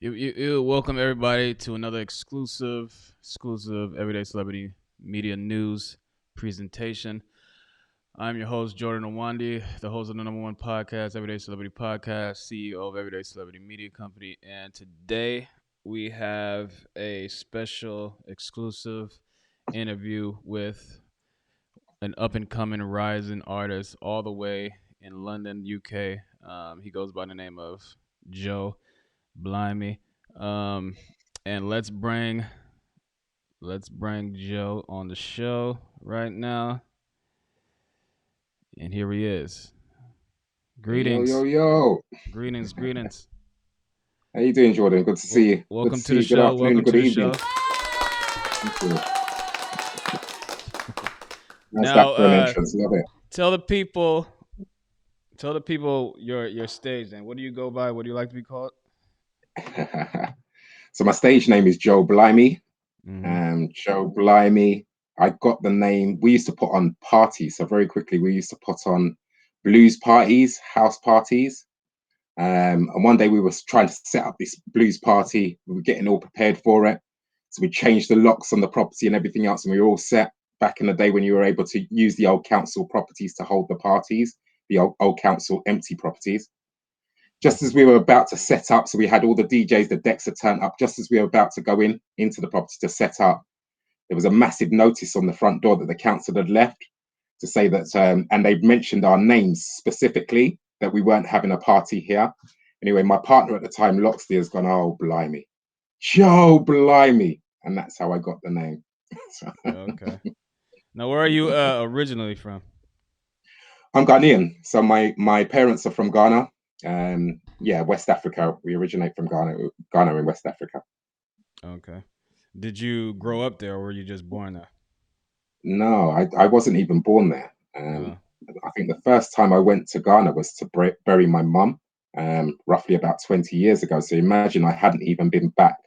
Welcome everybody to another exclusive Everyday Celebrity Media News presentation. I'm your host, Jordan Owandi, the host of the number one podcast, Everyday Celebrity Podcast, CEO of Everyday Celebrity Media Company. And today we have a special exclusive interview with an up-and-coming rising artist all the way in London, UK. He goes by the name of Joe Blimey. And let's bring Joe on the show right now. And here he is. Greetings. Yo. Greetings. How you doing, Jordan? Good to see you. Welcome to the Good show. afternoon, good evening. Thank you. Now, that for an entrance. Love it. Tell the people your stage name. What do you go by? What do you like to be called? So my stage name is Joe Blimey. Joe Blimey. I got the name. We used to put on parties. So very quickly, we used to put on blues parties, house parties. And one day we were trying to set up this blues party. We were getting all prepared for it. So we changed the locks on the property and everything else. And we were all set back in the day when you were able to use the old council properties to hold the parties, the old council empty properties. Just as we were about to set up, so we had all the DJs, the decks are turned up. Just as we were about to go into the property to set up, there was a massive notice on the front door that the council had left to say that, and they'd mentioned our names specifically, that we weren't having a party here. Anyway, my partner at the time, Loxley, has gone, oh, blimey, Joe Blimey. And that's how I got the name. Okay. Now, where are you originally from? I'm Ghanaian. So my parents are from Ghana. West Africa. We originate from Ghana in West Africa. Okay. Did you grow up there or were you just born there? No, I wasn't even born there. I think the first time I went to Ghana was to bury my mum, roughly about 20 years ago. So imagine I hadn't even been back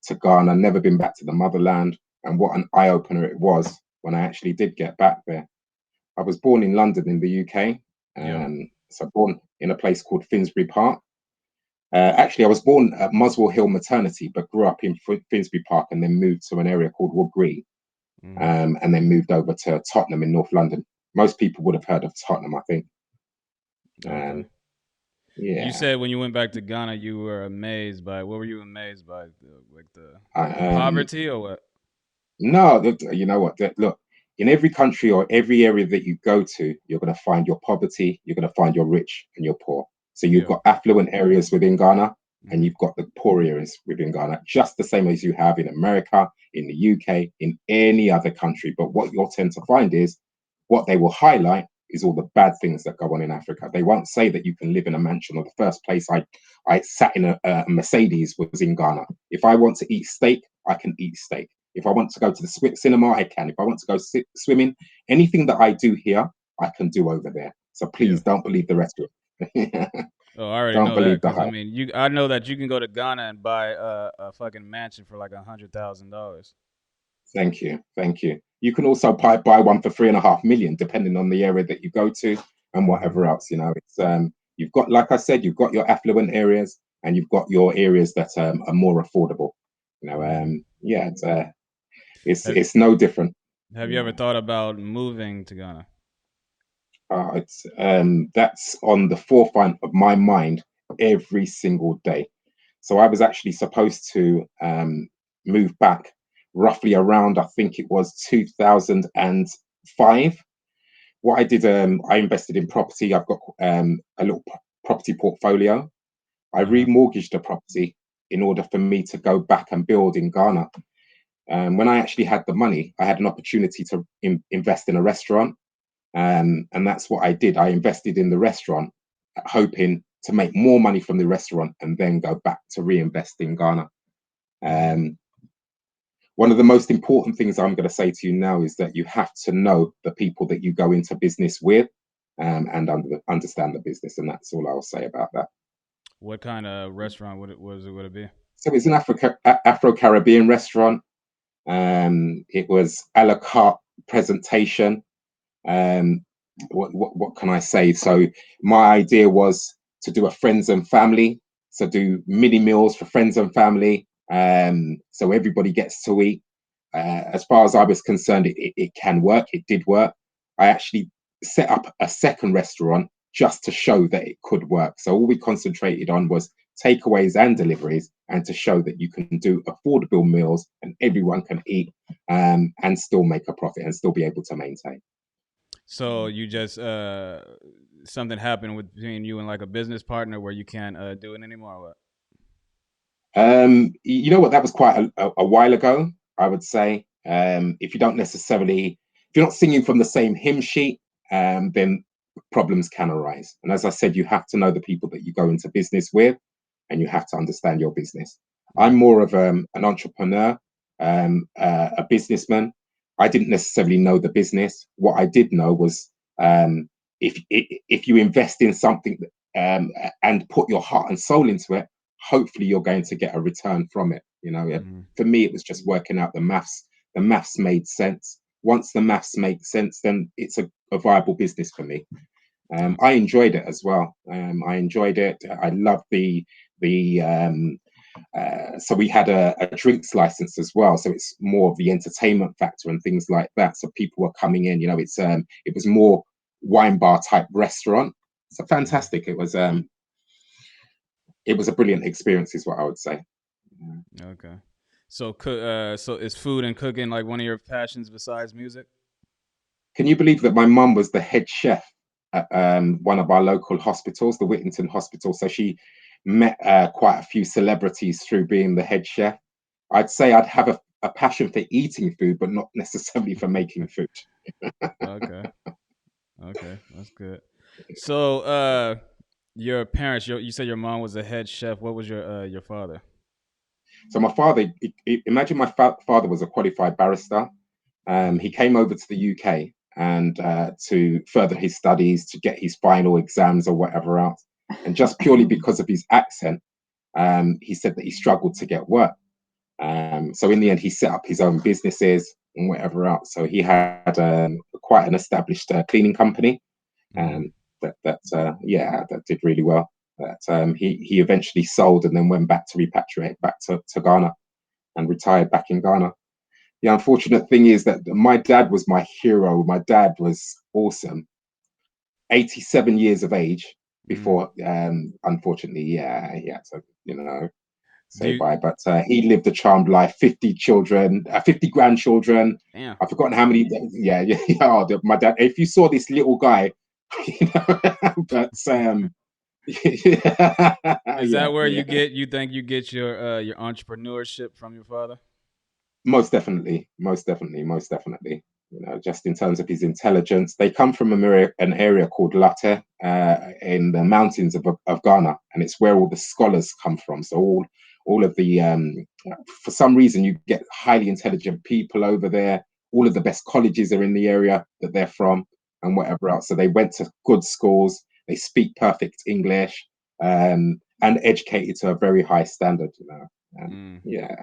to Ghana, never been back to the motherland. And what an eye-opener it was when I actually did get back there. I was born in London in the UK. So born in a place called Finsbury Park. Actually, I was born at Muswell Hill Maternity, but grew up in Finsbury Park and then moved to an area called Wood Green. And then moved over to Tottenham in North London. Most people would have heard of Tottenham, I think. Okay. Yeah. You said when you went back to Ghana, you were amazed by, what were you amazed by? Like the poverty or what? No, you know what? Look, in every country or every area that you go to, you're going to find your poverty, you're going to find your rich and your poor. So you've got affluent areas within Ghana and you've got the poor areas within Ghana, just the same as you have in America, in the UK, in any other country. But what you'll tend to find is what they will highlight is all the bad things that go on in Africa. They won't say that you can live in a mansion, or the first place I sat in a Mercedes was in Ghana. If I want to eat steak, I can eat steak. If I want to go to the cinema, I can. If I want to go swimming, anything that I do here, I can do over there. So please don't believe the rest of it. Oh, I already know that because I mean, I know that you can go to Ghana and buy a fucking mansion for like $100,000. Thank you. You can also buy one for 3.5 million, depending on the area that you go to and whatever else. You know, it's you've got, like I said, you've got your affluent areas and you've got your areas that are more affordable. You know, it's no different. Have you ever thought about moving to Ghana? It's that's on the forefront of my mind every single day. So I was actually supposed to move back roughly around, I think it was 2005. What I did, I invested in property. I've got a little property portfolio. I remortgaged a property in order for me to go back and build in Ghana. When I actually had the money, I had an opportunity to invest in a restaurant. And that's what I did. I invested in the restaurant, hoping to make more money from the restaurant and then go back to reinvest in Ghana. One of the most important things I'm going to say to you now is that you have to know the people that you go into business with and understand the business. And that's all I'll say about that. What kind of restaurant would it be? So it's an Afro-Caribbean restaurant. It was a la carte presentation. What can I say? So my idea was to do a friends and family So do mini meals for friends and family. So everybody gets to eat. As far as I was concerned, it can work. It did work. I actually set up a second restaurant just to show that it could work. So all we concentrated on was takeaways and deliveries, and to show that you can do affordable meals and everyone can eat, and still make a profit and still be able to maintain. So you just something happened with between you and like a business partner where you can't do it anymore. Or what? You know what? That was quite a while ago, I would say. If you don't necessarily, if you're not singing from the same hymn sheet, then problems can arise. And as I said, you have to know the people that you go into business with, and you have to understand your business. I'm Mm. more of an entrepreneur, a businessman. I didn't necessarily know the business. What I did know was, if you invest in something, and put your heart and soul into it, hopefully you're going to get a return from it. Mm. For me, it was just working out the maths. The maths made sense. Once the maths make sense, then it's a viable business for me. I Okay. enjoyed it as well. I enjoyed it. I loved the so we had a drinks license as well, so it's more of the entertainment factor and things like that. So people were coming in. It was more wine bar type restaurant. So Mm. fantastic. It was a brilliant experience, is what I would say. Yeah. Okay. So so is food and cooking like one of your passions besides music? Can you believe that my mum was the head chef at one of our local hospitals, the Whittington Hospital? So she met quite a few celebrities through being the head chef. I'd say I'd have a passion for eating food, but not necessarily for making food. Okay. Okay, that's good. So your parents, you said your mom was a head chef. What was your father? So my father, imagine my father was a qualified barrister. Mm. He came over to the UK and to further his studies, to get his final exams or whatever else. And just purely because of his accent, he said that he struggled to get work. So in the end, he set up his own businesses and whatever else. So he had quite an established cleaning company, Mm. that did really well. That he eventually sold and then went back to repatriate back to Ghana and retired back in Ghana. The unfortunate thing is that my dad was my hero. My dad was awesome. 87 years of age Mm. before, unfortunately, yeah, he had to, Do say you bye. But he lived a charmed life. 50 children, 50 grandchildren. damn. I've forgotten how many. Yeah, yeah. Oh, my dad. If you saw this little guy, you know, but Is that yeah, where yeah. you think you get your entrepreneurship from your father? Most definitely, most definitely, most definitely. Just in terms of his intelligence, they come from an area called Latte, in the mountains of Ghana, and it's where all the scholars come from. So all of the for some reason you get highly intelligent people over there. All of the best colleges are in the area that they're from, and whatever else. So they went to good schools. They speak perfect English, and educated to a very high standard. And Mm. yeah,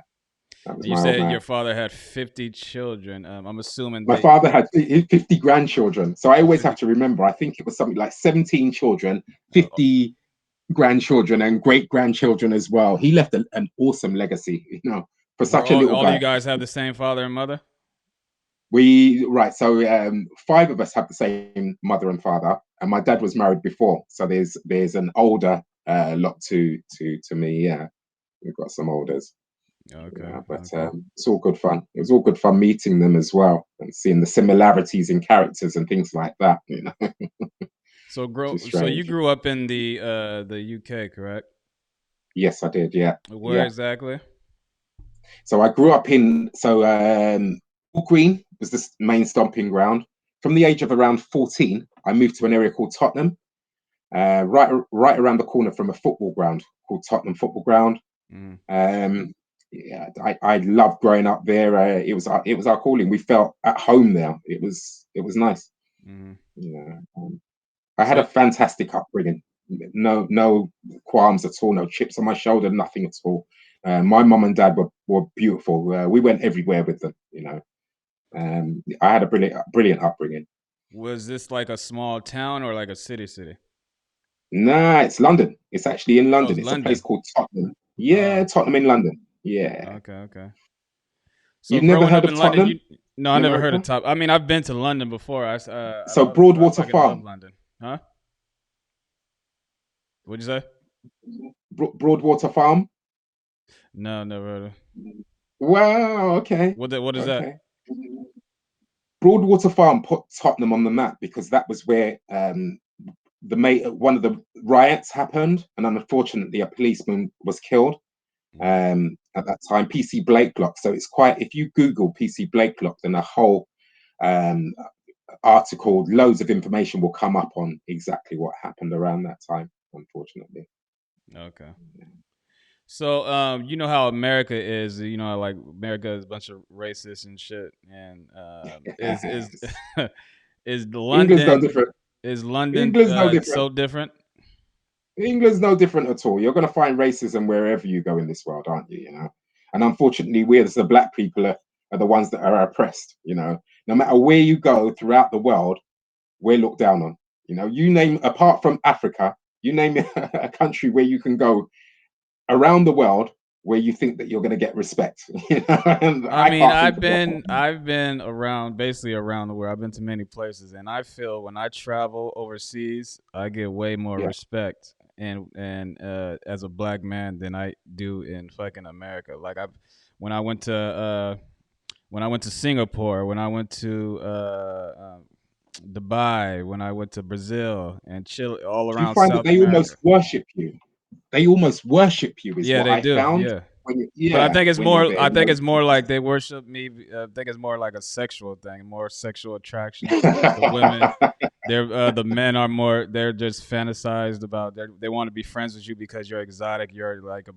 that was You my old said your man. father had 50 children. I'm assuming My they father had 50 grandchildren. So I always have 50. to remember, I think it was something like 17 children, Uh, 50 grandchildren, and great grandchildren as well. He left an awesome legacy, for were such a all little all of you guy. guys have the same father and mother? Right. So five of us have the same mother and father, and my dad was married before. So there's an older lot to me. Yeah, we've got some olders. Okay, Yeah, but okay. it's all good fun. It was all good fun meeting them as well and seeing the similarities in characters and things like that. Which is So you strange. grew up in the UK, correct? Yes, I did. Yeah, Where yeah. exactly? So I grew up in Hall Green was the main stomping ground. From the age of around 14, I moved to an area called Tottenham, right around the corner from a football ground called Tottenham Football Ground. Mm. Um, yeah, I loved growing up there. It was our calling. We felt at home there. It was nice. Mm. Yeah. I had So a fantastic upbringing. No qualms at all. No chips on my shoulder. Nothing at all. My mum and dad were beautiful. We went everywhere with them. I had a brilliant upbringing. was this like a small town or like a city? Nah, it's London. It's actually in Oh, London. it's It's a place London. called Tottenham. Yeah, Oh, Tottenham in London. Yeah. okay, okay. So You've never growing heard up of in London, Tottenham you no, I in never heard of America? Top. I mean, I've been to London before. I So love, I Broadwater fucking love Farm. London. Huh? What'd you say? Broadwater Farm. No, never heard of. Wow. Okay. What is that? Okay. Broadwater Farm put Tottenham on the map because that was where one of the riots happened, and unfortunately, a policeman was killed Mm, at that time. PC Blake Block. So it's quite. If you Google PC Blake Block, then a whole um, article, loads of information will come up on exactly what happened around that time. Unfortunately. okay. So, you know how America is. You know, like America is a bunch of racists and shit. And is Yes. is England's no London different. is London England's no different. so different? England's no different at all. You're going to find racism wherever you go in this world, aren't you? You know, and unfortunately, we as the black people are the ones that are oppressed. You know, no matter where you go throughout the world, we're looked down on. You know, you name apart from Africa, you name a country where you can go around the world where you think that you're going to get respect. You know, and I I mean, can't think of one. I've been around basically around the world. I've been to many places, and I feel when I travel overseas, I get way more Yeah, respect and as a black man than I do in fucking America. Like I, when I went to when I went to Singapore, when I went to Dubai, when I went to Brazil and Chile, all do you around find that South they almost America. worship you? They almost worship you, is Yeah, what they I do. found. Yeah. But Yeah, when you're there. I You think know? it's more like they worship me. I think it's more like a sexual thing, more sexual attraction. The women, they're the men are more. They're just fantasized about. They want to be friends with you because you're exotic. You're like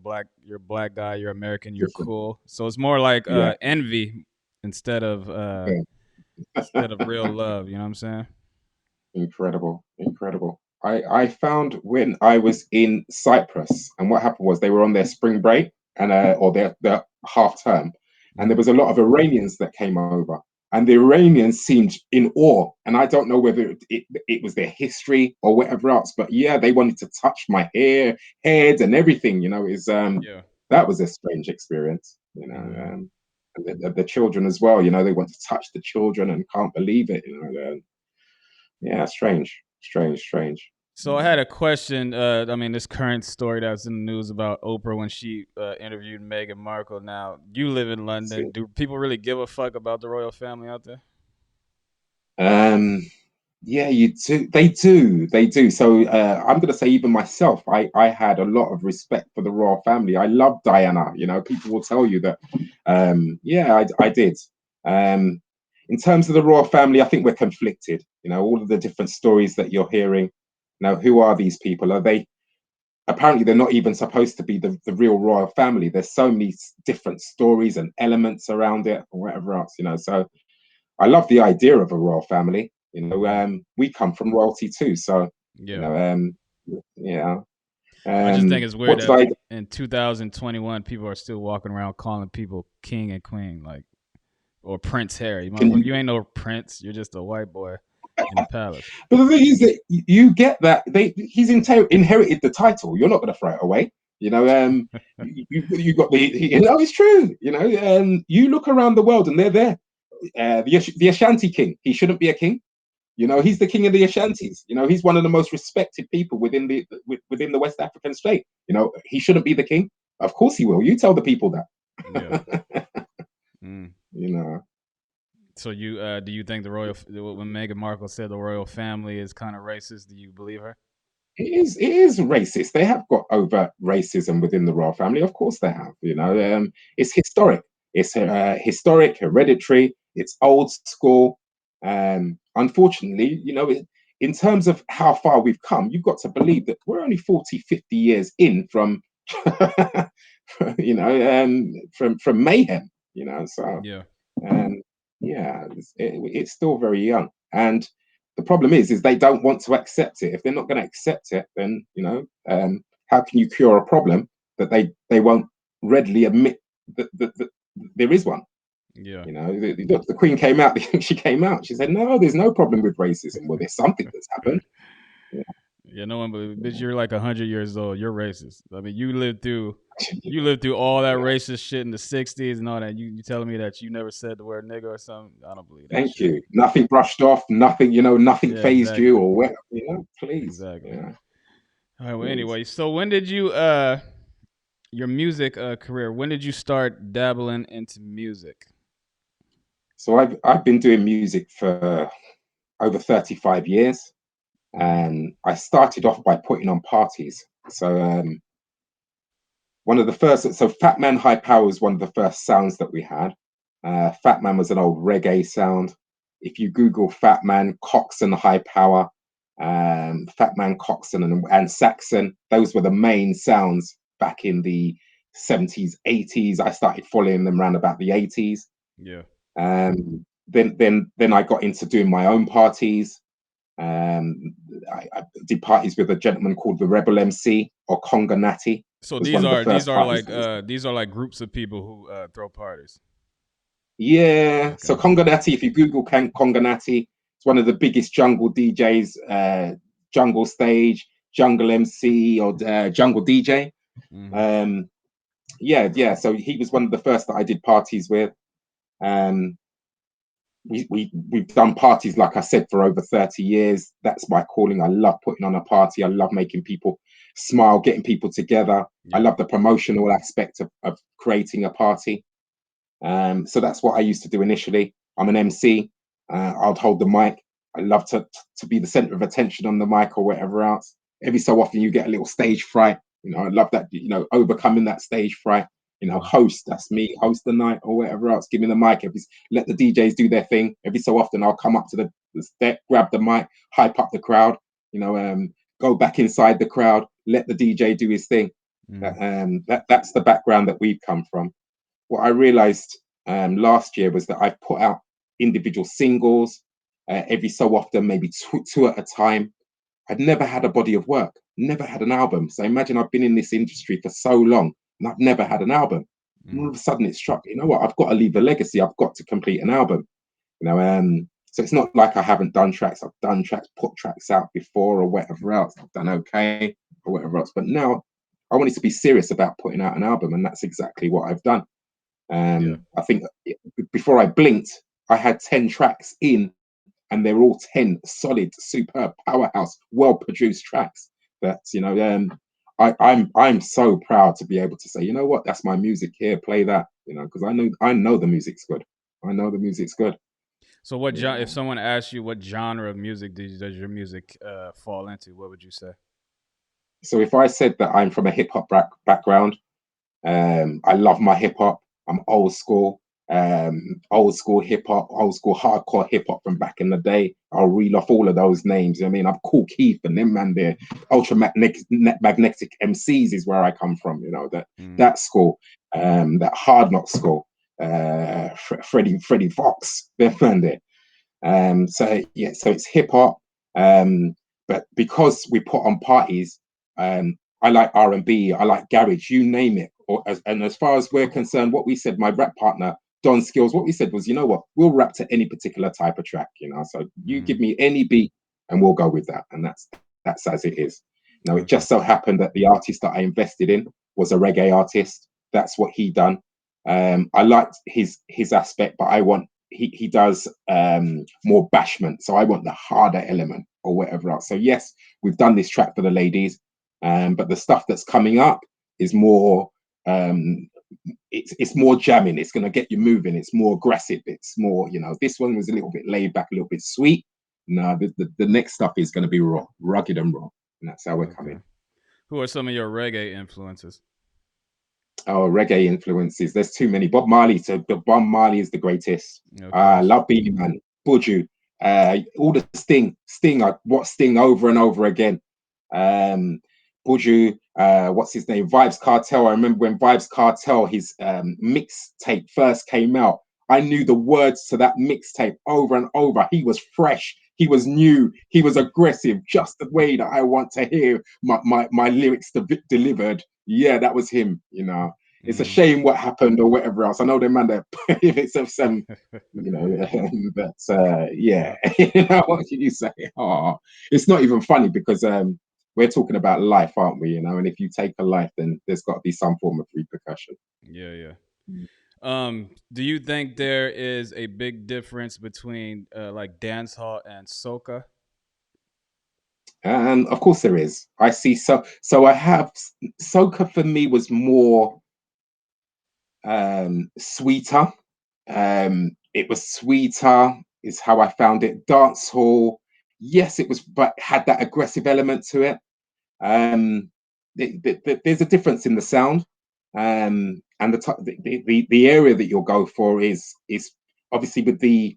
You're a black guy. You're American. You're Different. cool. So it's more like Yeah. envy instead of Yeah. real love. You know what I'm saying? Incredible, incredible. I found when I was in Cyprus, and what happened was they were on their spring break and or their half term, and there Mm-hmm. was a lot of Iranians that came over, and the Iranians seemed in awe. And I don't know whether it was their history or whatever else, but yeah, they wanted to touch my head, and everything. You know, is Yeah. that was a strange experience. You know, Mm-hmm. and the children as well. You know, they want to touch the children and can't believe it. You know, yeah, strange, strange, strange. So I had a question. I mean, this current story that's in the news about Oprah when she interviewed Meghan Markle. Now, you live in London. See. Do people really give a fuck about the royal family out there? Um, yeah, you do. They do. They do. So I'm going to say, even myself, I had a lot of respect for the royal family. I love Diana. You know, people will tell you that. Yeah, I did. Um, in terms of the royal family, I think we're conflicted. You know, all of the different stories that you're hearing. Now, who are these people? Are they apparently they're not even supposed to be the real royal family? There's so many different stories and elements around it, or whatever else. You know, so I love the idea of a royal family. You know, Mm, we come from royalty too, so you yeah. know, yeah. I just think it's weird What did that I? in 2021 people are still walking around calling people king and queen, like or Prince Harry. Can Motherfucker, you? you ain't no prince. You're just a white boy in the palace. But the thing is that you get that he's inherited the title. You're not going to throw it away. You know, you got the. You know, it's true. You know, you look around the world and they're there. The Ashanti king. He shouldn't be a king. You know, he's the king of the Ashantis. You know, he's one of the most respected people within the West African state. You know, he shouldn't be the king. Of course he will. You tell the people Yeah. that. Mm. You know, So you do you think the when Meghan Markle said the royal family is kind of racist? Do you believe her? it is racist. They have got overt racism within the royal family. Of course they have. You Mm. know, it's historic. It's historic, hereditary. It's old school. Unfortunately, you know, in terms of how far we've come, you've got to believe that we're only 40, 50 years in from, you know, from mayhem. You know, so Yeah. um, yeah, it's still very young. And the problem is they don't want to accept it. If they're not going to accept it, then you know, how can you cure a problem that they won't readily admit that there is one? Yeah. You know, the Queen came out. She came out. She said, "No, there's no problem with racism. Well, there's something that's happened." Yeah, no one believes. Bitch, you're like 100 years old. You're racist. I mean, you lived through all that Yeah. racist shit in the '60s and all that. You telling me that you never said the word nigga or something? I don't believe that Thank shit. you. Nothing brushed off. Nothing. Nothing Yeah, phased you exactly, or what. Please. exactly. Yeah. All right. Well, Please. anyway, so when did you your music career? When did you start dabbling into music? So I've been doing music for over 35 years, Mm-hmm. and I started off by putting on parties. So one of the first, so Fat Man High Power was one of the first sounds that we had. Fat Man was an old reggae sound. If you Google Fat Man, Coxsone High Power, Fat Man Coxsone and Saxon, those were the main sounds back in the 70s, 80s. I started following them around about the 80s. Yeah. Then I got into doing my own parties. Um, I did parties with a gentleman called the Rebel MC or Conga Natty So was these one of the are these first are parties like that was done. these are like groups of people who throw parties. Yeah, Okay. so Conga Natty, if you Google Conga Natty, it's one of the biggest jungle DJs, jungle stage, jungle MC or jungle DJ. Mm-hmm. Um, yeah. So he was one of the first that I did parties with. Um, we've done parties, like I said, for over 30 years. That's my calling. I love putting on a party. I love making people smile, getting people together. I Yep. love the promotional aspect of creating a party. So that's what I used to do initially. I'm an MC. I'd hold the mic. I love to be the center of attention on the mic or whatever else. Every so often you get a little stage fright. I love that. Overcoming that stage fright. Mm-hmm. Host. That's me. Host the night or whatever else. Give me the mic. Let the DJs do their thing. Every so often I'll come up to the step, grab the mic, hype up the crowd. Go back inside the crowd. Let the DJ do his thing. Mm-hmm. That's the background that we've come from. What I realized last year was that I've put out individual singles every so often, maybe two at a time. I'd never had a body of work, never had an album. So imagine I've been in this industry for so long and I've never had an album. And all Mm-hmm. of a sudden it struck, you know what? I've got to leave a legacy. I've got to complete an album. So it's not like I haven't done tracks. I've done tracks, put tracks out before or whatever else. I've done okay or whatever else. But now I wanted to be serious about putting out an album, and that's exactly what I've done. Yeah. I think before I blinked, I had 10 tracks in, and they're all 10 solid, superb, powerhouse, well-produced tracks. I'm so proud to be able to say, you know what, that's my music here, play that, because I know the music's good. I know the music's good. So what if Yeah. someone asks you what genre of music does your music fall into, what would you say? So if I said that I'm from a hip hop background, I love my hip hop. I'm old school hip hop, old school hardcore hip hop from back in the day. I'll reel off all of those names. I mean, I'm Cool Keith and them man, they're magnetic MCs is where I come from. That Mm-hmm. that school, that hard knock school. Freddie Fox, them man there. So it's hip hop, but because we put on parties, I like R&B, I like garage, you name it. And as far as we're concerned, what we said, my rap partner Don Skills, what we said was, you know what, we'll rap to any particular type of track. So you Mm-hmm. give me any beat, and we'll go with that, and that's as it is. Now it Okay. just so happened that the artist that I invested in was a reggae artist. That's what he done. I liked his aspect, but I want he does more bashment. So I want the harder element or whatever else. So yes, we've done this track for the ladies, but the stuff that's coming up is more um, it's more jamming. It's gonna get you moving. It's more aggressive. It's more, this one was a little bit laid back, a little bit sweet. No, the next stuff is gonna be raw, rugged and raw. And that's how we're Okay. coming. Who are some of your reggae influences? Oh, reggae influences. There's too many. Bob Marley. So Bob Marley is the greatest. Of course. Love Beanie Man, Buju, all the Sting. I watch Sting over and over again. Um, Buju, what's his name? Vibes Cartel. I remember when Vibes Cartel, his mixtape first came out. I knew the words to that mixtape over and over. He was fresh. He was new. He was aggressive, just the way that I want to hear my lyrics delivered. Yeah, that was him. It's a Mm-hmm. shame what happened or whatever else. I know the man that if it's of some, but yeah, what should you say? Oh, it's not even funny because we're talking about life, aren't we? And if you take a life, then there's got to be some form of repercussion. Yeah, yeah. Do you think there is a big difference between like dance hall and soca? And of course there is. I see. So I have soca for me was more sweeter. It was sweeter, is how I found it. Dance hall, yes, it was, but had that aggressive element to it. Um, there's a difference in the sound, and the area that you'll go for is obviously with the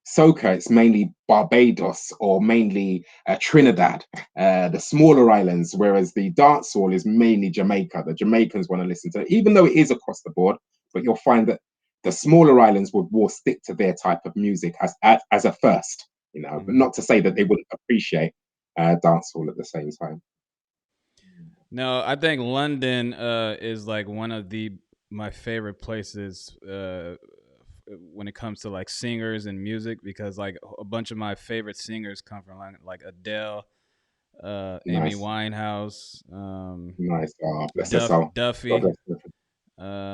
soca. It's mainly Barbados or mainly Trinidad, the smaller islands, whereas the dance hall is mainly Jamaica. The Jamaicans want to listen to it, even though it is across the board. But you'll find that the smaller islands would more stick to their type of music as a first, but Mm-hmm. not to say that they wouldn't appreciate dance hall at the same time. No, I think London is like one of the my favorite places when it comes to like singers and music because like a bunch of my favorite singers come from London, like Adele, Amy Nice, Winehouse, nice. Oh, bless her soul. God Duffy. bless her.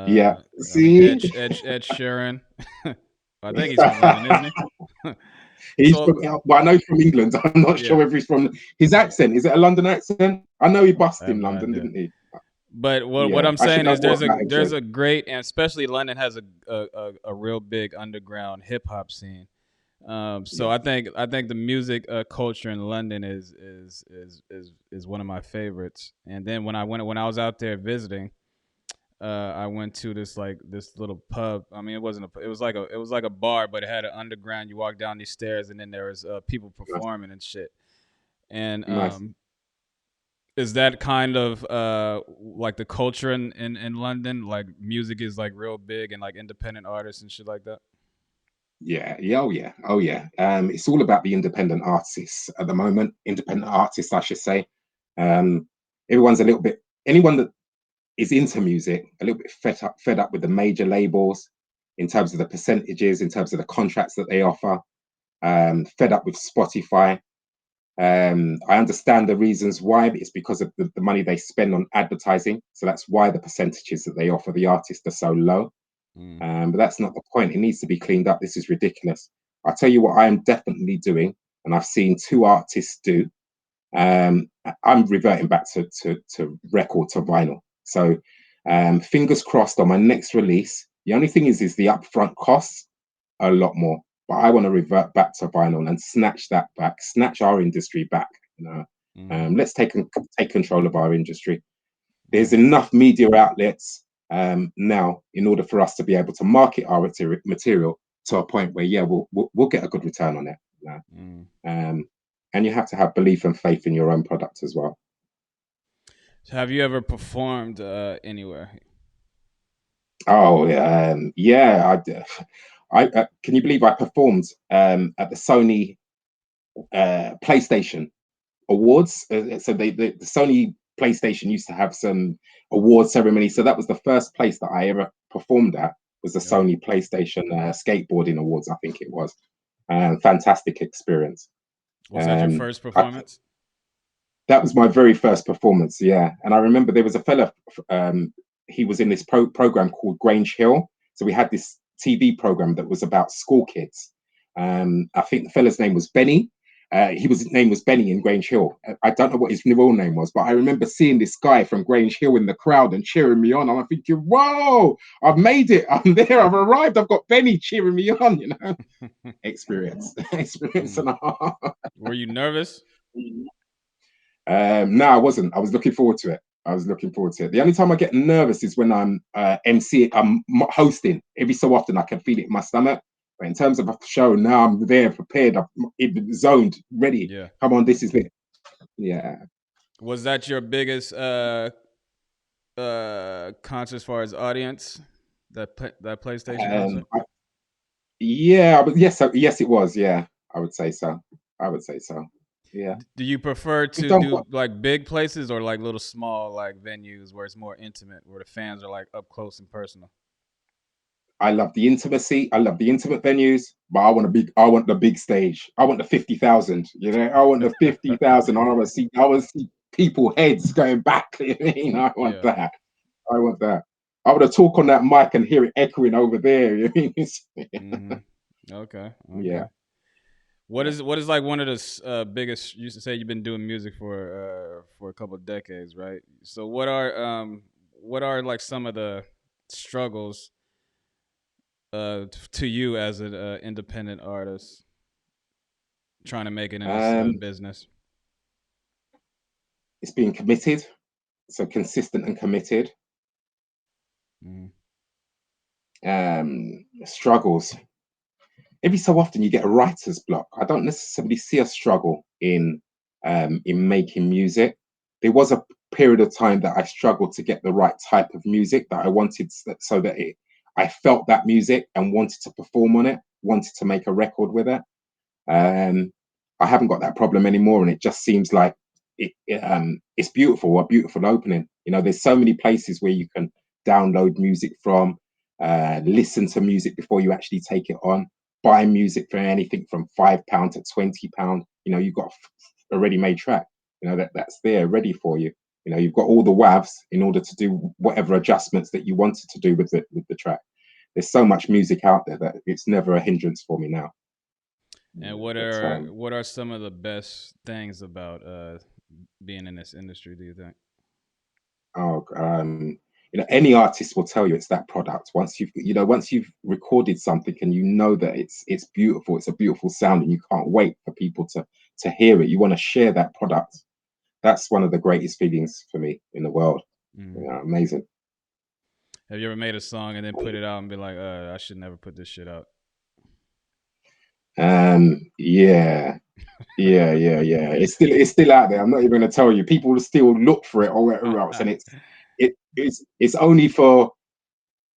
Yeah. Uh, I mean See, Ed Sheeran. I think he's from London, isn't he? he's So from. Well, I know he's from England. I'm not sure yeah, if he's from. His accent, is it a London accent? I know he I bust have in no London, idea. didn't he? But what Yeah, I'm I should saying know is more about Ed there's Sheeran. a great, and especially London has a real big underground hip hop scene. So Yeah, I think the music culture in London is one of my favorites. And then when I was out there visiting, I went to this little pub. I mean, it wasn't a, it was like a bar, but it had an underground. You walk down these stairs, and then there was people nice, performing and shit. And nice. is that kind of like the culture in London? Like music is like real big and like independent artists and shit like that. Yeah, yeah, oh yeah, oh yeah. It's all about the independent artists at the moment. Independent artists, I should say. Um, everyone's a little bit. Anyone that is into music, a little bit fed up with the major labels in terms of the percentages, in terms of the contracts that they offer. Fed up with Spotify. I understand the reasons why, but it's because of the money they spend on advertising. So that's why the percentages that they offer the artist are so low. Mm, But that's not the point. It needs to be cleaned up. This is ridiculous. I'll tell you what I am definitely doing, and I've seen two artists do. Um, I'm reverting back to record, to vinyl. So fingers crossed on my next release. The only thing is the upfront costs are a lot more. But I want to revert back to vinyl and snatch that back, snatch our industry back. mm, Let's take control of our industry. There's mm, enough media outlets now in order for us to be able to market our material to a point where yeah, we'll get a good return on it. mm. Um, and you have to have belief and faith in your own product as well. So have you ever performed anywhere? Oh yeah, I can you believe I performed at the Sony PlayStation Awards? So the Sony PlayStation used to have some award ceremony. So that was the first place that I ever performed at, was the Yeah. Sony PlayStation Skateboarding Awards, I think it was. Fantastic experience. Was that your Um, first I, performance? that was my very first performance, yeah. And I remember there was a fella, he was in this program called Grange Hill. So we had this TV program that was about school kids. I think the fella's name was Benny. His name was Benny in Grange Hill. I don't know what his real name was, but I remember seeing this guy from Grange Hill in the crowd and cheering me on. And I'm thinking, whoa, I've made it. I'm there. I've arrived. I've got Benny cheering me on. Experience, experience Mm. and a half. Were you nervous? No, I wasn't. I was looking forward to it. I was looking forward to it. The only time I get nervous is when I'm I'm hosting. Every so often, I can feel it in my stomach. But in terms of a show, now I'm there, prepared, I'm zoned, ready. Yeah. Come on, this is it. Yeah. Was that your biggest concert as far as audience? That PlayStation concert? Um, I, yeah, but yes, it was. Yeah, I would say so. I would say so. Yeah. Do you prefer We've to done do quite. like big places or like little small like venues where it's more intimate, where the fans are like up close and personal? I love the intimacy. I love the intimate venues, but I want the big stage. I want the 50,000. I want the 50,000. I want to see. people heads going back. I want Yeah. that. I want that. I want to talk on that mic and hear it echoing over there. Mm-hmm. Okay. Yeah. Okay. Yeah. What is like one of the biggest? You used to say you've been doing music for a couple of decades, right? So what are like some of the struggles to you as an independent artist trying to make it in this Um, business? it's being committed, so consistent and committed. Mm. Struggles. Every so often you get a writer's block. I don't necessarily see a struggle in making music. There was a period of time that I struggled to get the right type of music that I wanted, so that I felt that music and wanted to perform on it, wanted to make a record with it. Um, I haven't got that problem anymore, and it just seems like it's beautiful, a beautiful opening. There's so many places where you can download music from, listen to music before you actually take it on, buy music for anything from £5 to £20. You've got a ready-made track. That's there ready for you. You've got all the WAVs in order to do whatever adjustments that you wanted to do with the track. There's so much music out there that it's never a hindrance for me now. And But what are some of the best things about being in this industry? Do you think? oh, any artist will tell you it's that product. Once you've recorded something and you know that it's beautiful, it's a beautiful sound, and you can't wait for people to hear it. You want to share that product. That's one of the greatest feelings for me in the world. Mm. Amazing. Have you ever made a song and then put it out and be like, I should never put this shit out? Yeah, yeah. It's still out there. I'm not even going to tell you. People will still look for it or whatever else, and it's only for,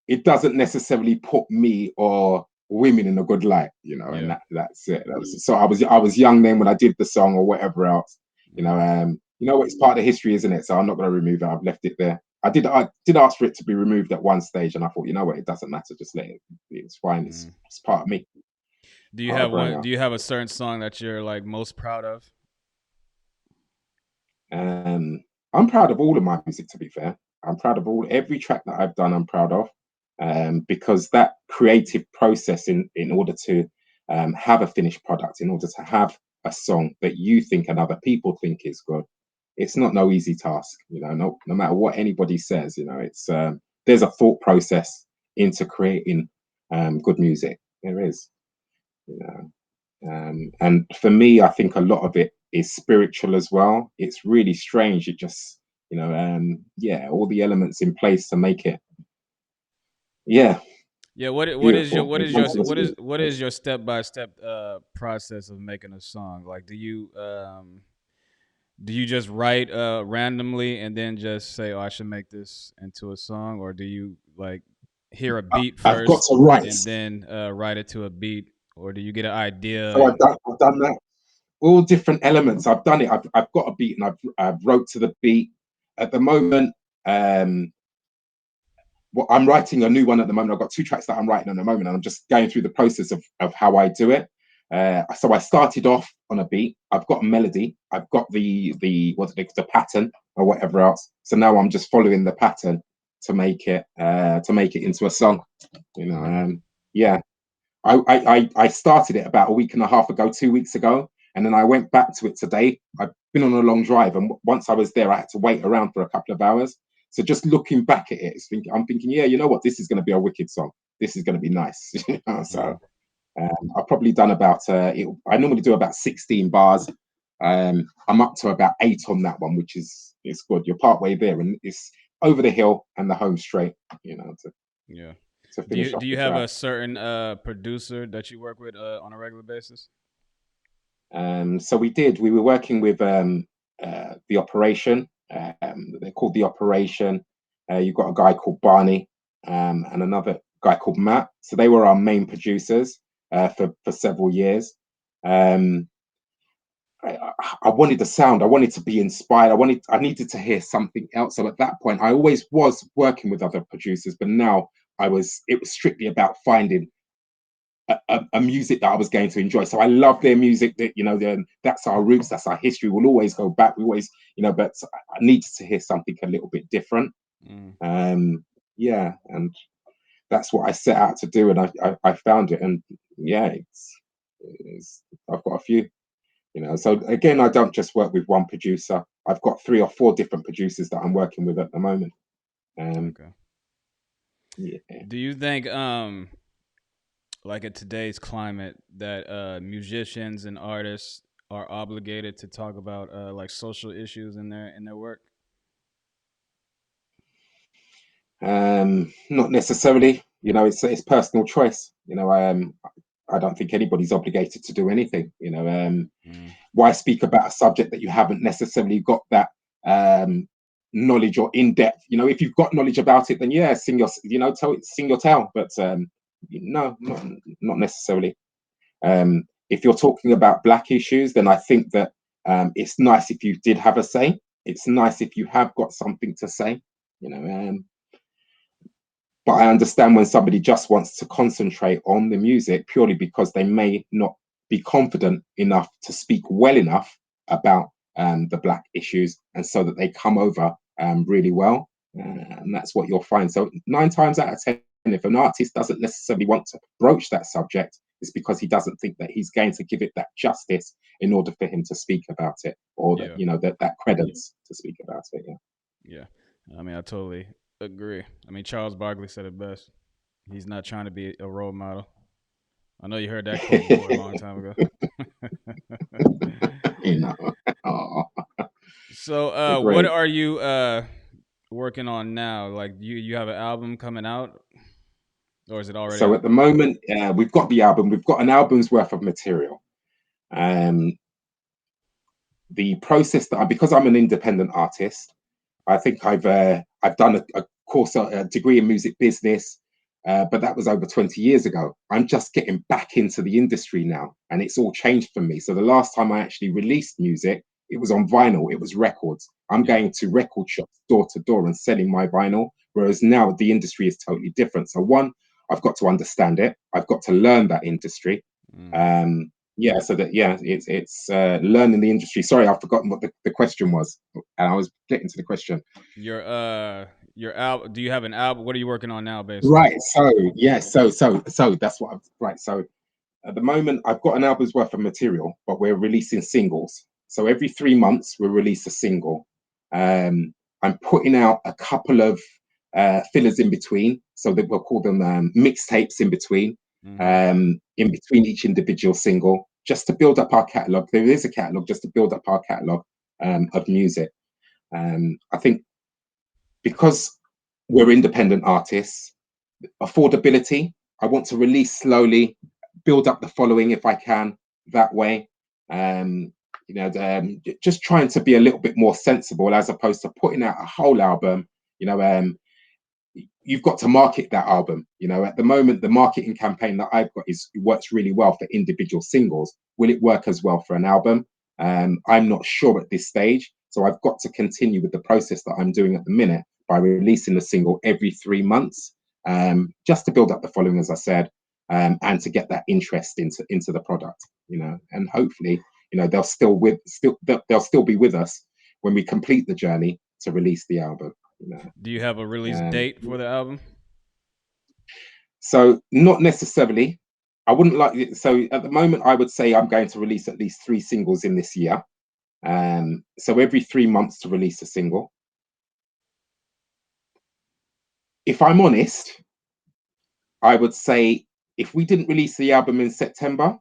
it doesn't necessarily put me or women in a good light, and Yeah. that's it. So I was young then when I did the song or whatever else, Mm. it's part of the history, isn't it? So I'm not going to remove it. I've left it there. I did ask for it to be removed at one stage, and I thought, it doesn't matter. Just let it. It's fine. It's, Mm. it's part of me, Do you part of have growing one? up. Do you have a certain song that you're like most proud of? Um, I'm proud of all of my music. To be fair, I'm proud of every track that I've done. I'm proud of, because that creative process in order to have a finished product, in order to have a song that you think and other people think is good, it's not no easy task. No matter what anybody says, it's there's a thought process into creating good music. There is, you know. And for me, I think a lot of it is spiritual as well. It's really strange. It just, yeah, all the elements in place to make it, yeah, Yeah. beautiful. It comes from a spiritual what is place. your step by step process of making a song? Like, do you just write randomly and then just say, "Oh, I should make this into a song," or do you like hear a beat I've got first to write. and then write it to a beat, or do you get an idea? So I've done that. All different elements. I've done it. I've got a beat, and I've wrote to the beat. At the moment, um, well, I'm writing a new one at the moment. I've got two tracks that I'm writing at the moment, and I'm just going through the process of how I do it. So I started off on a beat. I've got a melody. I've got the pattern or whatever else. So now I'm just following the pattern to make it into a song. You know, Mm-hmm. um, yeah. I started it about a week and a half ago, 2 weeks ago, and then I went back to it today. I've been on a long drive, and once I was there, I had to wait around for a couple of hours. So just looking back at it, I'm thinking, yeah, you know what, this is going to be a wicked song. This is going to be nice. Mm-hmm. So I've probably done about I normally do about 16 bars. I'm up to about 8 on that one, which is it's good. You're part way there, and it's over the hill and the home straight. To Yeah. to finish Do off you the have track. a certain producer that you work with on a regular basis? So we were working with the operation. They're called the operation. You've got a guy called Barney, and another guy called Matt. So they were our main producers for several years. Um, I wanted the sound. I wanted to be inspired. I needed to hear something else. So at that point, I always was working with other producers, but now it was strictly about finding a music that I was going to enjoy. So I love their music. That that's our roots, that's our history. We'll always go back. We always, but I needed to hear something a little bit different. Mm. Yeah, and that's what I set out to do, and I found it, and yeah, it's I've got a few. So again, I don't just work with one producer. I've got 3 or 4 different producers that I'm working with at the moment. Okay. Yeah. Do you think like in today's climate that musicians and artists are obligated to talk about like social issues in their work? Not necessarily. It's personal choice. I don't think anybody's obligated to do anything. Mm. Why speak about a subject that you haven't necessarily got that knowledge or in depth? If you've got knowledge about it, then yeah, sing your tale. But no, not necessarily. If you're talking about black issues, then I think that it's nice if you did have a say. It's nice if you have got something to say. You know, um, but I understand when somebody just wants to concentrate on the music purely because they may not be confident enough to speak well enough about the black issues, and so that they come over really well. And that's what you'll find. So 9 times out of 10, if an artist doesn't necessarily want to broach that subject, it's because he doesn't think that he's going to give it that justice in order for him to speak about it, or that Yeah. that credence to speak about it. Yeah. Yeah. I mean, I totally agree. I mean, Charles Barkley said it best. He's not trying to be a role model. I know you heard that quote before a long time ago. you know. Oh, So, what great. are you working on now? Like, you have an album coming out, or is it already So out? at the moment, we've got the album. We've got an album's worth of material. Um, the process that because I'm an independent artist, I think I've done a course, a degree in music business, but that was over 20 years ago. I'm just getting back into the industry now, and it's all changed for me. So the last time I actually released music, it was on vinyl, it was records. I'm Yeah. going to record shops door to door and selling my vinyl, whereas now the industry is totally different. So one, I've got to understand it. I've got to learn that industry. Mm. Yeah, so that yeah, it's learning the industry. Sorry, I've forgotten what the question was, and I was getting to the question. Your album. Do you have an album? What are you working on now, basically? Right. So yeah. So that's what. Right. So at the moment, I've got an album's worth of material, but we're releasing singles. So every 3 months, we release a single. Um, I'm putting out a couple of fillers in between, so that we'll call them mixtapes Mm-hmm. in between each individual single, just to build up our catalog. There is a catalog just to build up our catalog of music. I think because we're independent artists, affordability. I want to release slowly, build up the following if I can that way. Um, just trying to be a little bit more sensible as opposed to putting out a whole album. You know, you've got to market that album. At the moment, the marketing campaign that I've got works really well for individual singles. Will it work as well for an album? I'm not sure at this stage. So I've got to continue with the process that I'm doing at the minute by releasing a single every 3 months, just to build up the following, as I said, and to get that interest into the product. And hopefully, they'll still be with us when we complete the journey to release the album. You know. Do you have a release Um, date for the album? so not necessarily. I wouldn't like it. So at the moment, I would say I'm going to release at least 3 singles in this year. So every 3 months to release a single. If I'm honest, I would say if we didn't release the album in September,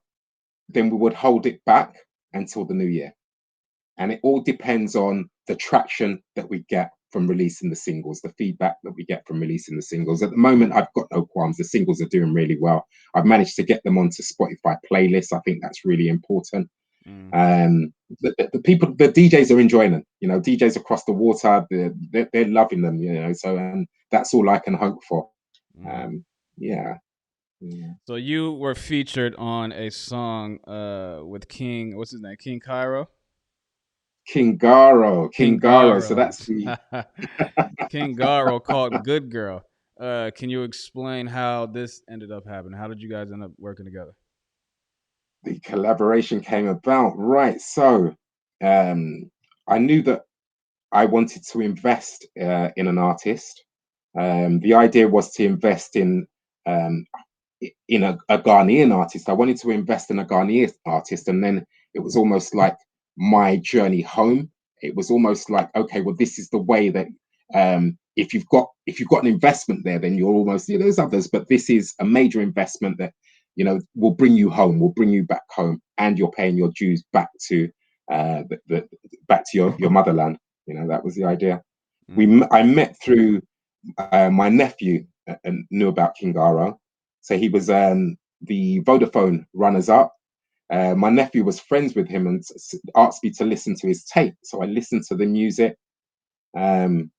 then we would hold it back until the new year. And it all depends on the traction that we get from releasing the singles, the feedback that we get from releasing the singles. At the moment, I've got no qualms. The singles are doing really well. I've managed to get them onto Spotify playlists. I think that's really important. Mm. The people, the DJs are enjoying them. DJs across the water, they're loving them. So that's all I can hope for. Mm. Um, yeah, yeah. So you were featured on a song with King. What's his name? King Cairo. King King Garo. So Garo. that's the King Garo called "Good Girl." Can you explain how this ended up happening? How did you guys end up working together? The collaboration came about, right? So, um, I knew that I wanted to invest in an artist. The idea was to invest um, in a Ghanaian artist. I wanted to invest in a Ghanaian artist, and then it was almost like my journey home. It was almost like, okay, well, this is the way that if you've got an investment there, then you're almost, there's others, but this is a major investment that will bring you home, will bring you back home, and you're paying your dues back to back to your motherland. That was the idea. Mm-hmm. I met through my nephew and knew about Kingara. So he was the Vodafone runners up. My nephew was friends with him and asked me to listen to his tape. So I listened to the music. Um,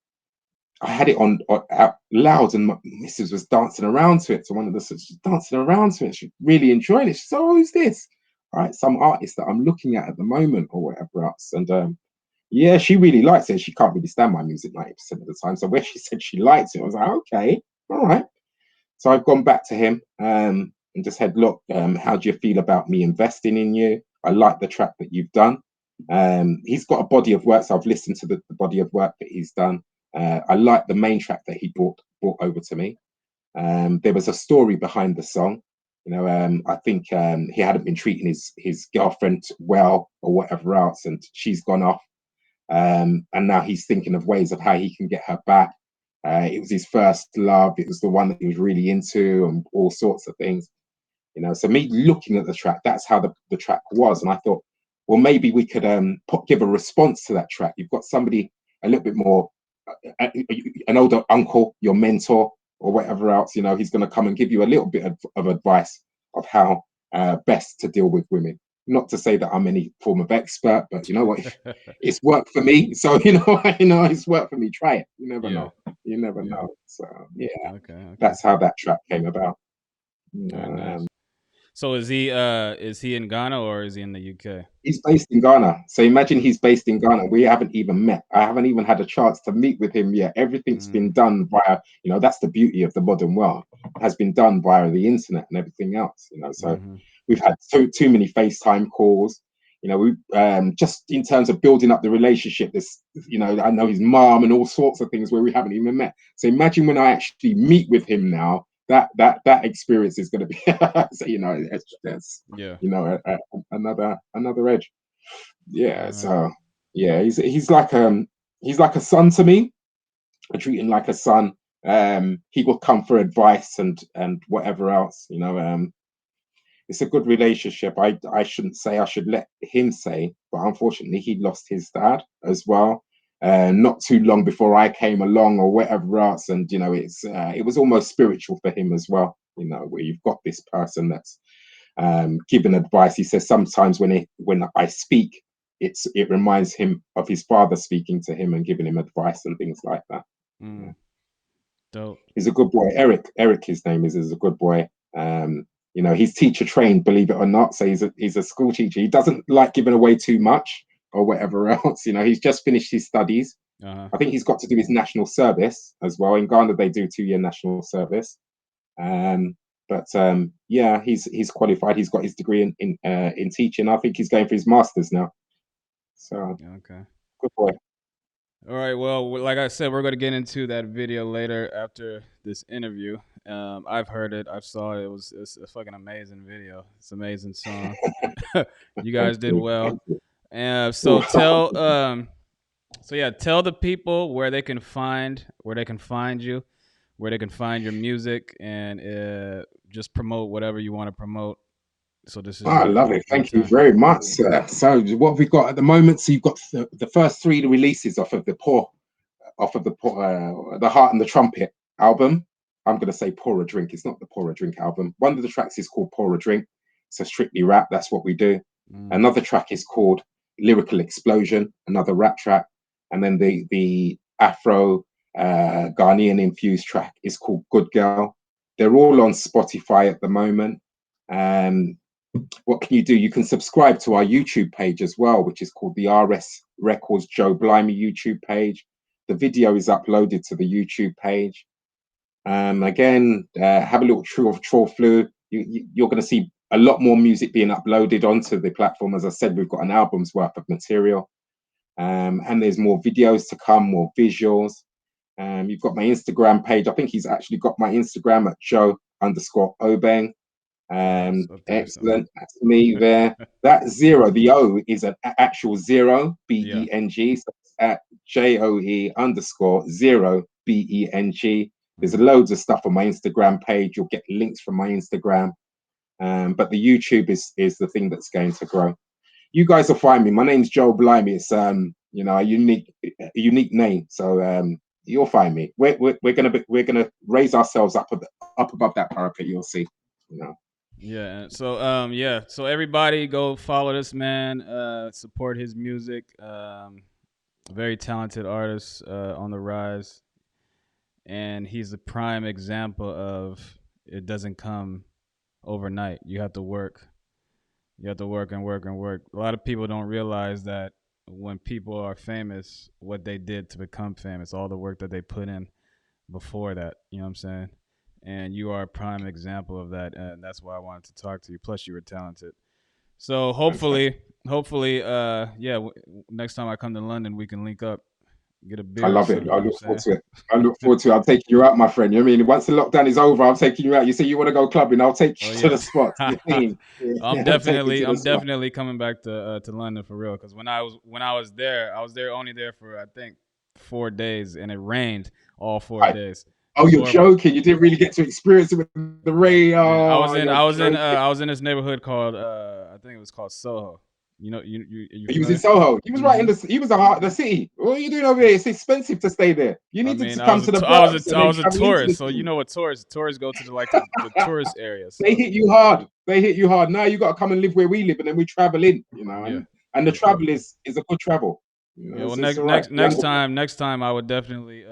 I had it on out loud, and my missus was dancing around to it. So one of the sisters dancing around to it. She really enjoyed it. She said, "Oh, who's this?" All right, some artist that I'm looking at the moment, or whatever else. And yeah, she really likes it. She can't really stand my music 90% of the time. So when she said she likes it, I was like, okay, all right. So I've gone back to him and just said, look, how do you feel about me investing in you? I like the track that you've done. He's got a body of work, so I've listened to the body of work that he's done. I like the main track that he brought over to me. There was a story behind the song. I think he hadn't been treating his girlfriend well or whatever else, and she's gone off. And now he's thinking of ways of how he can get her back. It was his first love. It was the one that he was really into, and all sorts of things. So me looking at the track, that's how the track was, and I thought, well, maybe we could give a response to that track. You've got somebody a little bit more, an older uncle, your mentor, or whatever else. He's going to come and give you a little bit of advice of how best to deal with women. Not to say that I'm any form of expert, but you know what? It's worked for me, so it's worked for me. Try it. You never Yeah. know. You never Yeah. know. So yeah, Okay. Okay. that's how that track came about. All right. Um, Nice. So is he in Ghana or is he in the UK? He's based in Ghana. So imagine he's based in Ghana. We haven't even met. I haven't even had a chance to meet with him yet. Everything's Mm, been done via, that's the beauty of the modern world, has been done via the internet and everything else. So mm-hmm. we've had too many FaceTime calls. We just in terms of building up the relationship, I know his mom and all sorts of things where we haven't even met. So imagine when I actually meet with him now, that experience is going to be, so, that's Yeah. another edge. All Yeah, right. so yeah, he's like a son to me. I treat him like a son. He will come for advice and whatever else. It's a good relationship. I shouldn't say, I should let him say, but unfortunately he lost his dad as well. Not too long before I came along or whatever else, and it was almost spiritual for him as well. Where you've got this person that's giving advice. He says sometimes when I speak, it reminds him of his father speaking to him and giving him advice and things like that. Yeah. Mm, dope. He's a good boy. Eric, his name is a good boy. He's teacher trained, believe it or not. So he's a school teacher. He doesn't like giving away too much or whatever else. He's just finished his studies. Uh-huh. I think he's got to do his national service as well. In Ghana, they do 2-year national service. Um, but yeah, he's qualified. He's got his degree in teaching. I think he's going for his masters now. So Okay. good boy. All right. Well, like I said, we're going to get into that video later after this interview. I've heard it. I saw it. It's a fucking amazing video. It's an amazing song. You Thank guys did you. well. Thank you. So tell the people where they can find you, where they can find your music, and just promote whatever you want to promote. So this Oh, is I your love it. your Thank you time. very much, sir. So what have we got at the moment? So you've got the first three releases off of the Heart and the Trumpet album. I'm going to say Pour a Drink. It's not the Pour a Drink album. One of the tracks is called Pour a Drink. So strictly rap. That's what we do. Mm, Another track is called Lyrical Explosion, another rap track. And then the Afro Ghanaian infused track is called Good Girl. They're all on Spotify at the moment. Um, what can you do? You can subscribe to our YouTube page as well, which is called the RS Records Joe Blimey YouTube page. The video is uploaded to the YouTube page. Again, have a little troll through. You're going to see a lot more music being uploaded onto the platform. As I said, we've got an album's worth of material, and there's more videos to come, more visuals. You've got my Instagram page. I think he's actually got my Instagram at Joe_Obeng. Excellent. That's me there. That zero, the O is an actual zero, BENG. So it's at JOE_0 BENG. There's loads of stuff on my Instagram page. You'll get links from my Instagram. But the YouTube is the thing that's going to grow. You guys will find me. My name's Joe Blimey. It's a unique name. So you'll find me. We're gonna raise ourselves up above that parapet. You'll see. Yeah. So So everybody go follow this man. Support his music. Very talented artist on the rise, and he's a prime example of it doesn't come overnight. You have to work. You have to work and work and work. A lot of people don't realize that when people are famous, what they did to become famous, all the work that they put in before that. You know what I'm saying? And you are a prime example of that, and that's why I wanted to talk to you. Plus, you were talented. So hopefully, next time I come to London, we can link up, get a beer. I love it. I look forward to it. I'm taking you out, my friend. You know what I mean? Once the lockdown is over, I'm taking you out. You say you want to go clubbing, I'll take you to the spot. You know what I mean? I'm definitely coming back to London for real. Because when I was there, only there for I think 4 days, and it rained all 4 days. Oh, you're joking! You didn't really get to experience it with the rain. Oh, I was in this neighborhood called I think it was called Soho. You know, he was in Soho. He was right in the. He was the heart of the city. What are you doing over here? It's expensive to stay there. You need to come to the. I was a tourist, so you know what tourists go to the tourist areas. So. They hit you hard. Now you got to come and live where we live, and then we travel in. You know, and the travel is a good travel. You know, next time I would definitely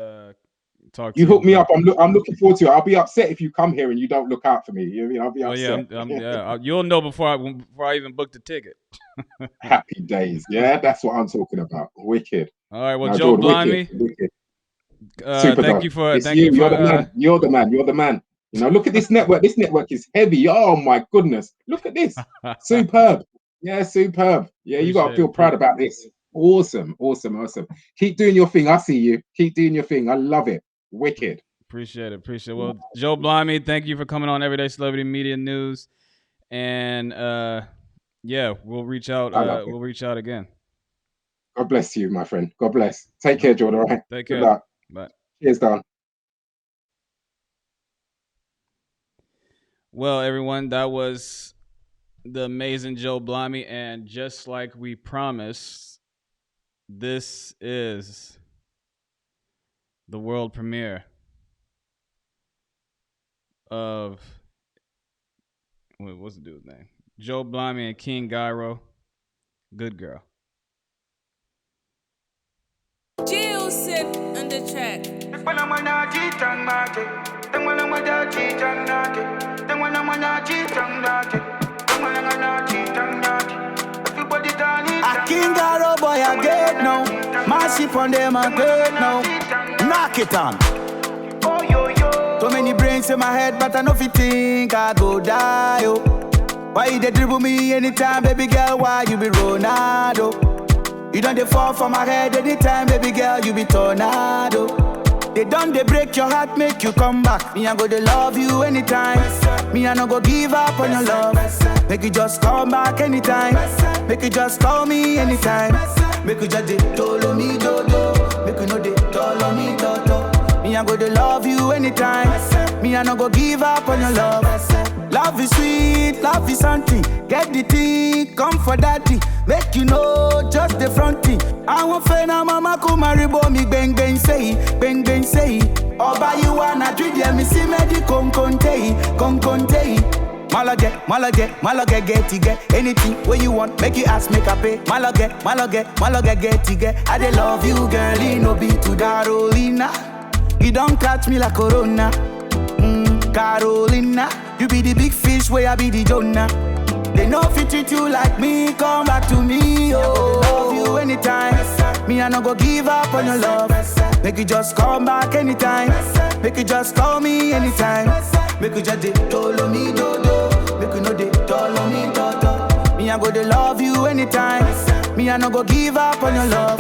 talk to you. Hook me up. I'm looking forward to it. I'll be upset if you come here and you don't look out for me. You know, I'll be upset. You'll know before I even book the ticket. Happy days. Yeah, that's what I'm talking about. Wicked. All right. Well, Joe Blimey. Thank you for. You're the man. You're the man. You know, look at this network. This network is heavy. Oh my goodness. Look at this. Superb. Yeah, superb. Yeah, you got to feel proud about this. Awesome. Keep doing your thing. I see you. Keep doing your thing. I love it. Wicked. Appreciate it. Well, Joe Blimey, thank you for coming on Everyday Celebrity Media News. And we'll reach out. We'll reach out again. God bless you, my friend. God bless. Take care, Jordan. All right. Take care. Good luck. Bye. Cheers, Don. Well, everyone, that was the amazing Joe Blimey, and just like we promised, this is the world premiere of what's the dude's name? Joe Blimey and King Gyro. Good girl. Jill sit on the track. A King Gyro boy I get now. Massive on them I get now. Knock it on. So many brains in my head, but I know if you think I go die. Oh. Why you dey dribble me anytime, baby girl? Why you be Ronaldo? You don't dey fall for my head anytime, baby girl. You be tornado. They done they break your heart, make you come back. Me I go they love you anytime. Me I no go give up on your love. Make you just come back anytime. Make you just call me anytime. Make you just dey tolo me dodo. Make you know they tolo me dodo. Me I go they love you anytime. Me I no go give up on your love. Love is sweet, love is something. Get the thing, come for daddy. Make you know just the front thing. I want friend and mama come marry me bang bang say, bang bang say. Oba you wanna treat me see me di con conte. Malage, get it, get anything where you want, make you ask, make a pay. Malage, get it, get. I dey love you, girl, it no be to Carolina. You don't catch me like Corona, Carolina. You be the big fish, where I be the Jonah. They know fit treat you like me, come back to me, oh. Love you anytime, me I no go give up on your love. Make you just come back anytime. Make you just call me anytime. Make you just tolo me do. Make you know they tolo me do. Me I go to love you anytime. Me I no go give up on your love.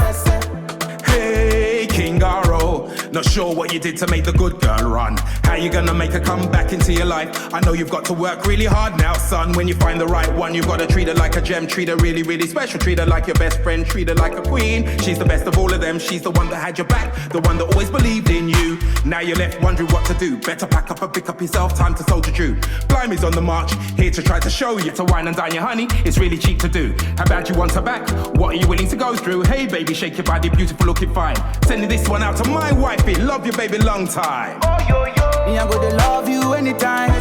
Hey, King Garo, not sure what you did to make the good girl run. How you gonna make her come back into your life? I know you've got to work really hard now, son. When you find the right one, you've got to treat her like a gem. Treat her really, really special. Treat her like your best friend. Treat her like a queen. She's the best of all of them. She's the one that had your back. The one that always believed in you. Now you're left wondering what to do. Better pack up and pick up yourself. Time to soldier Jew. Blimey's on the march. Here to try to show you to wine and dine your honey. It's really cheap to do. How bad you want her back? What are you willing to go through? Hey, baby, shake your body. Beautiful, looking fine. Sending this one out to my wifey. Love you, baby, long time. Oh, yo, yo. Me, I go to love you anytime.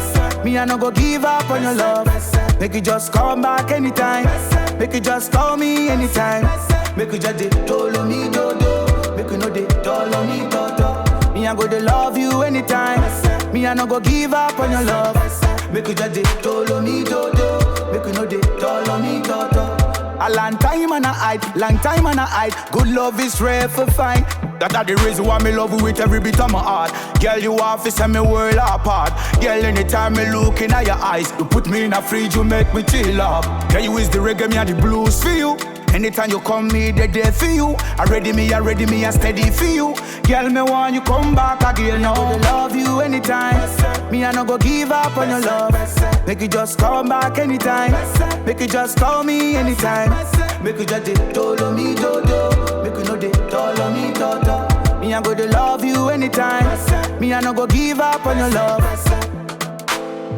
Me, I no go give up on your love. Make you just come back anytime. Make you just call me anytime. Make you just tolo me do. Make you know they tolo me do. Me, I go to love you anytime. Me, I no go give up on your love. Make you just tolo me do. Make you know they tolo me do. A long time and I hide, long time and I hide. Good love is rare for fine. That's the reason why me love you with every bit of my heart. Girl, you have to set me world apart. Girl, anytime me look in your eyes, you put me in a fridge, you make me chill up. Girl, you is the reggae, me and the blues for you. Anytime you come, me they there for you. I ready me, I steady for you. Girl, me want you come back again now. I love you anytime. Me I no go give up on your love. Make you just come back anytime. Make you just call me anytime. Make you just tolo me do. Make you know they tolo me do. Me I go to love you anytime. Me I no go give up on your love.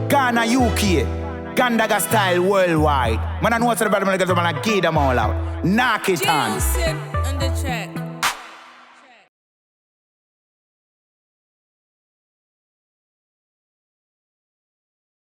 Ghana, UK. Gandaga style worldwide. Man, I know what's about them, I give them all out. Knock it on. Jail sit on the track.